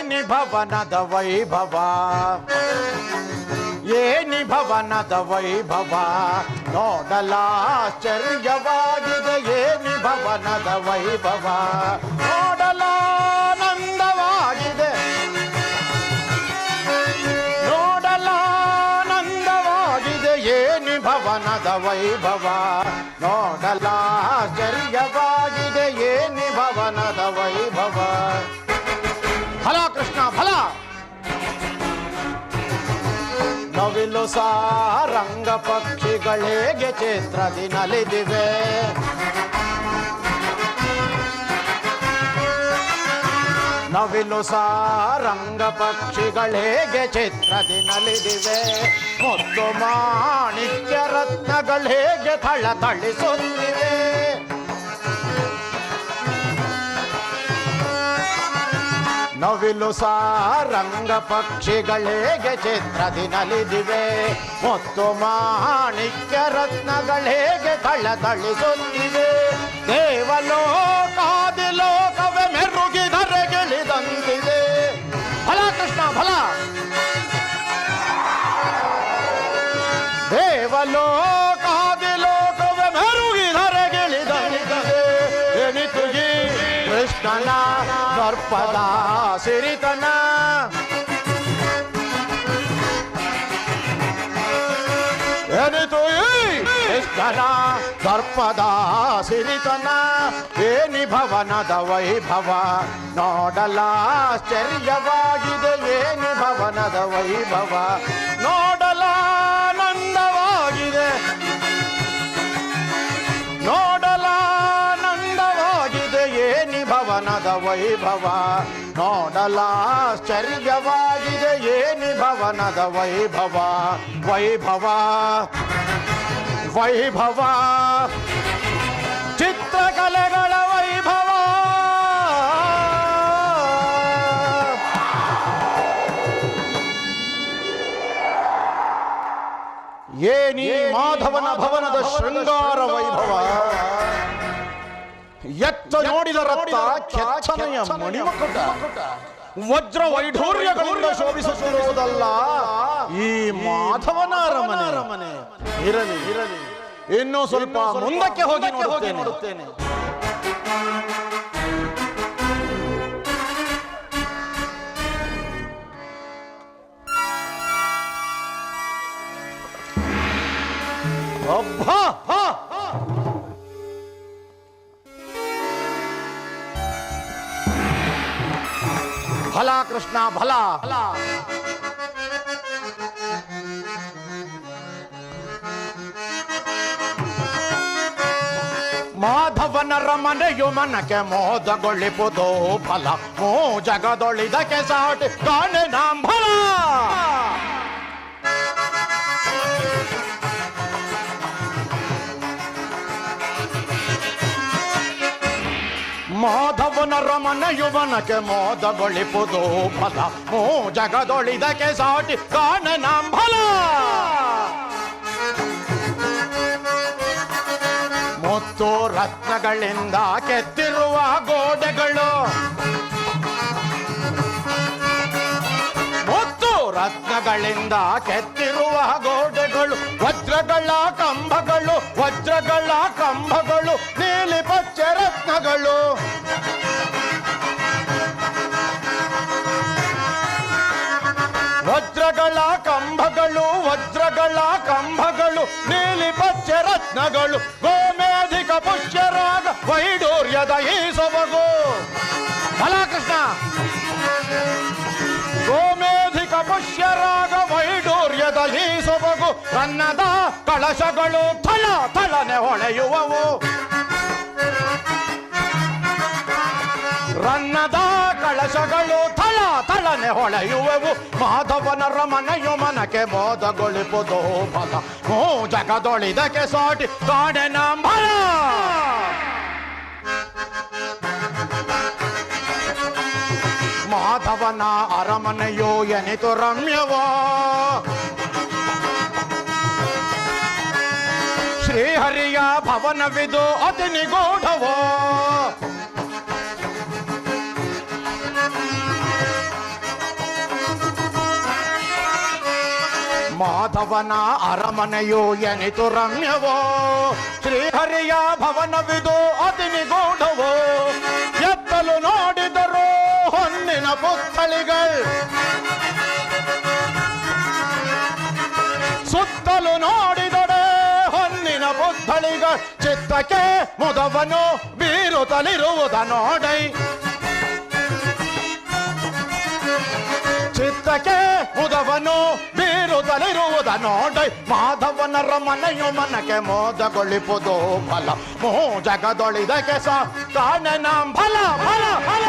ಏನಿ ಭವನದ ವೈಭವ, ಏನಿ ಭವನದ ವೈಭವ, ನೋಡಲಾಶ್ಚರ್ಯವಾಗಿದೆ ಏನಿ ಭವನದ ವೈಭವ, ನೋಡಲಾನಂದವಾಗಿದೆ, ನೋಡಲಾನಂದವಾಗಿದೆ ಏನಿ ಭವನದ ವೈಭವ, ನೋಡಲಾಶ್ಚರ್ಯವಾಗಿದೆ ಏನಿ ಭವನದ ವೈಭವ. ಫಲ ಕೃಷ್ಣ ಫಲ. ನವಿಲು ಸಾರಂಗ ಪಕ್ಷಿಗಳೇಗೆ ಚಿತ್ರದಿ ನಲಿದಿವೆ, ನವಿಲು ಸಾರಂಗ ಪಕ್ಷಿಗಳೇಗೆ ಚಿತ್ರದಿ ನಲಿದಿವೆ, ಮುತ್ತು ಮಾಣಿಕ್ಯ ರತ್ನಗಳೇಗೆ ಥಳಥಳಿಸುತ್ತಿವೆ, ನವಿಲು ಸಾರಂಗ ಪಕ್ಷಿಗಳೇಗೆ ಚಿತ್ರದಿ ನಲಿದಿವೆ, ಮುತ್ತು ಮಾಣಿಕ್ಯ ರತ್ನಗಳೇಗೆ ಥಳಥಳಿಸುತ್ತಿವೆ, ದೇವಲೋಕಾದಿ ಲೋಕವೇ ಮೆರುಗಿದರೆಗಿಳಿದಂತಿದೆ. ಫಲ ಕೃಷ್ಣ ಫಲ. ದೇವಲೋಕಾದಿ ಲೋಕವೇ ಮೆರುಗಿದರೆಗಿಳಿದಂತಿದೆ, ಎನಿತು ಈ ಕೃಷ್ಣನ ದರ್ಪದ ಸಿರಿತನ, ಎನಿತು ಈ ಕೃಷ್ಣನ ದರ್ಪದ ಸಿರಿತನ, ಏನಿ ಭವನದ ವೈಭವ, ನೋಡಲಾಶ್ಚರ್ಯವಾಗಿದೆ ಏನಿ ಭವನದ ವೈಭವ, ನೋಡಲಾನಂದವಾಗಿದೆ, ನೋಡಲಾನಂದವಾಗಿದೆ ಏನಿ ಭವನದ ವೈಭವ, ನೋಡಲಾಶ್ಚರ್ಯವಾಗಿದೆ ಏನಿ ಭವನದ ವೈಭವ, ವೈಭವ ವೈಭವ, ಚಿತ್ರಕಲೆಗಳ ವೈಭವ, ಏನಿ ಮಾಧವನ ಭವನದ ಶೃಂಗಾರ ವೈಭವ, ಎತ್ತ ನೋಡಿದ ರಕ್ತ ಕೆಚ್ಚನೆಯ ಮಣಿಮಕುಟ, ವಜ್ರ ವೈಢೂರ್ಯಗಳಿಂದ ಶೋಭಿಸುತ್ತಿರುವುದಲ್ಲ ಈ ಮಾಧವನ ಅರಮನೆ. ಇರಲಿ ಇರಲಿ, ಇನ್ನೂ ಸ್ವಲ್ಪ ಮುಂದಕ್ಕೆ ಹೋಗಿ ನೋಡುತ್ತೇನೆ. ಅಬ್ಬಾ ಭಲ ಕೃಷ್ಣ ಭಲ. ಮಾಧವನ ರಮನೆಯು ಮನಕ್ಕೆ ಮೋದಗೊಳಿಪುದು ಫಲ, ಮೋ ಜಗದೊಳಿದಕ್ಕೆ ಸಾಟಿ ಕಾಣೆ ನಾಂಬಲ. ಮಾಧವನ ರಮನೆಯು ಮನಕ್ಕೆ ಮೋದಗೊಳಿಪುದು ಫಲ, ಮೋ ಜಗದೊಳಿದಕ್ಕೆ ಸಾಟಿ ಕಾಣೆ ನಾಂಬಲ. ಮುತ್ತು ರತ್ನಗಳಿಂದ ಕೆತ್ತಿರುವ ಗೋಡೆಗಳು, ಮುತ್ತು ರತ್ನಗಳಿಂದ ಕೆತ್ತಿರುವ ಗೋಡೆಗಳು, ವಜ್ರಗಳ ಕಂಬಗಳು, ವಜ್ರಗಳ ಕಂಬಗಳು, ನೀಲಿ ಪಚ್ಚೆ ರತ್ನಗಳು, ವಜ್ರಗಳ ಕಂಬಗಳು, ವಜ್ರಗಳ ಕಂಬಗಳು, ನೀಲಿ ಪಚ್ಚೆ ರತ್ನಗಳು, ಗೋಮೇಧಿಕ ಪುಷ್ಯರಾಗ ವೈಡೂರ್ಯದ ಈ ಸೊಬಗು. ಫಲ ಕೃಷ್ಣ. ಗೋಮೇಧಿಕ ಪುಷ್ಯರಾಗ ವೈಡೂರ್ಯದ ಈ ಸೊಬಗು, ರನ್ನದ ಕಳಶಗಳು ಥಳ ಥಳನೆ ಹೊಳೆಯುವವು, ರನ್ನದ ಕಳಶಗಳು ಥಳ ಥಳನೆ ಹೊಳೆಯುವವು, ಮಾಧವನ ರಮನೆಯು ಮನಕ್ಕೆ ಮೋದಗೊಳಿಪುದು ಫಲ, ಮೋ ಜಗದೊಳಿದಕ್ಕೆ ಸಾಟಿ ಕಾಣೆ ನಾಂಬಲ. ಮಾಧವನ ಅರಮನೆಯೋ ಎನಿತು ರಮ್ಯವೋ, ಶ್ರೀಹರಿಯ ಭವನವಿದು ಅತಿ ನಿಗೂಢವೋ, ಮಾಧವನ ಅರಮನೆಯು ಎನಿತು ರಮ್ಯವೋ ಶ್ರೀಹರಿಯ ಭವನವಿದು ಅತಿ ನಿಗೂಢವೋ ಎತ್ತಲು ನೋಡಿದರು ಹೊನ್ನಿನ ಪುತ್ಥಳಿಗಳು ಸುತ್ತಲು ನೋಡಿದಡೆ ಹೊನ್ನಿನ ಪುತ್ಥಳಿಗಳು ಚಿತ್ತಕ್ಕೆ ಮುದವನು ಬೀರುತ್ತಲಿರುವುದ ನೋಡೈ ಚಿತ್ತಕ್ಕೆ ಮುದವನು ಬೀರುತ್ತಲಿರುವುದ ನೋಡೈ ಮಾಧವನ ರಮನೆಯು ಮನಕ್ಕೆ ಮೋದಗೊಳಿಪುದು ಫಲ ಮೋ ಜಗದೊಳಿದ ಕೆಸ ಕಾಣೆ ನಾಂ ಫಲ ಫಲ ಫಲ